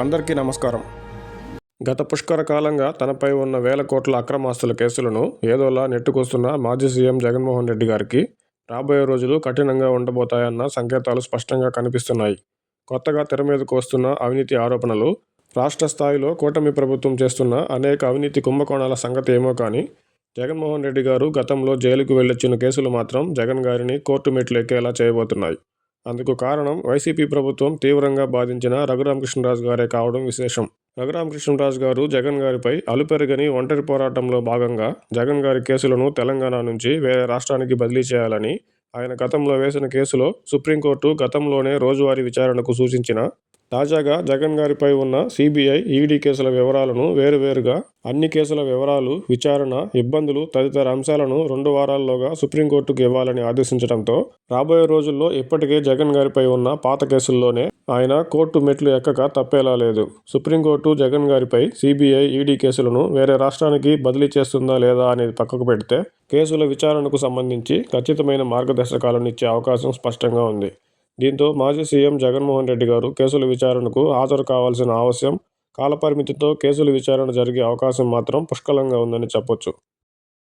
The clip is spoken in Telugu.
అందరికీ నమస్కారం. గత పుష్కర కాలంగా తనపై ఉన్న వేల కోట్ల అక్రమాస్తుల కేసులను ఏదోలా నెట్టుకొస్తున్న మాజీ సీఎం జగన్మోహన్ రెడ్డి గారికి రాబోయే రోజులు కఠినంగా ఉండబోతాయన్న సంకేతాలు స్పష్టంగా కనిపిస్తున్నాయి. కొత్తగా తెరమీదకు వస్తున్న అవినీతి ఆరోపణలు, రాష్ట్ర స్థాయిలో కూటమి ప్రభుత్వం చేస్తున్న అనేక అవినీతి కుంభకోణాల సంగతి ఏమో కానీ, జగన్మోహన్ రెడ్డి గారు గతంలో జైలుకు వెళ్లొచ్చిన కేసులు మాత్రం జగన్ గారిని కోర్టు మెట్లు ఎక్కేలా చేయబోతున్నాయి. అందుకు కారణం వైసీపీ ప్రభుత్వం తీవ్రంగా బాధించిన రఘురామకృష్ణరాజు గారే కావడం విశేషం. రఘురామకృష్ణరాజు గారు జగన్ గారిపై అలుపెరగని ఒంటరి పోరాటంలో భాగంగా జగన్ గారి కేసులను తెలంగాణ నుంచి వేరే రాష్ట్రానికి బదిలీ చేయాలని ఆయన గతంలో వేసిన కేసులో సుప్రీంకోర్టు గతంలోనే రోజువారీ విచారణకు సూచించిన, తాజాగా జగన్ గారిపై ఉన్న సిబిఐ, ఈడీ కేసుల వివరాలను వేరువేరుగా అన్ని కేసుల వివరాలు, విచారణ, ఇబ్బందులు తదితర అంశాలను 2 వారాల్లోగా సుప్రీంకోర్టుకు ఇవ్వాలని ఆదేశించడంతో రాబోయే రోజుల్లో ఇప్పటికే జగన్ గారిపై ఉన్న పాత కేసుల్లోనే ఆయన కోర్టు మెట్లు ఎక్కక తప్పేలా లేదు. సుప్రీంకోర్టు జగన్ గారిపై సిబిఐ, ఈడీ కేసులను వేరే రాష్ట్రానికి బదిలీ చేస్తుందా లేదా అనేది పక్కకు పెడితే, కేసుల విచారణకు సంబంధించి ఖచ్చితమైన మార్గదర్శకాలను ఇచ్చే అవకాశం స్పష్టంగా ఉంది. దీంతో మాజీ సీఎం జగన్మోహన్ రెడ్డి గారు కేసుల విచారణకు హాజరు కావాల్సిన ఆవశ్యం, కాలపరిమితితో కేసుల విచారణ జరిగే అవకాశం మాత్రం పుష్కలంగా ఉందని చెప్పొచ్చు.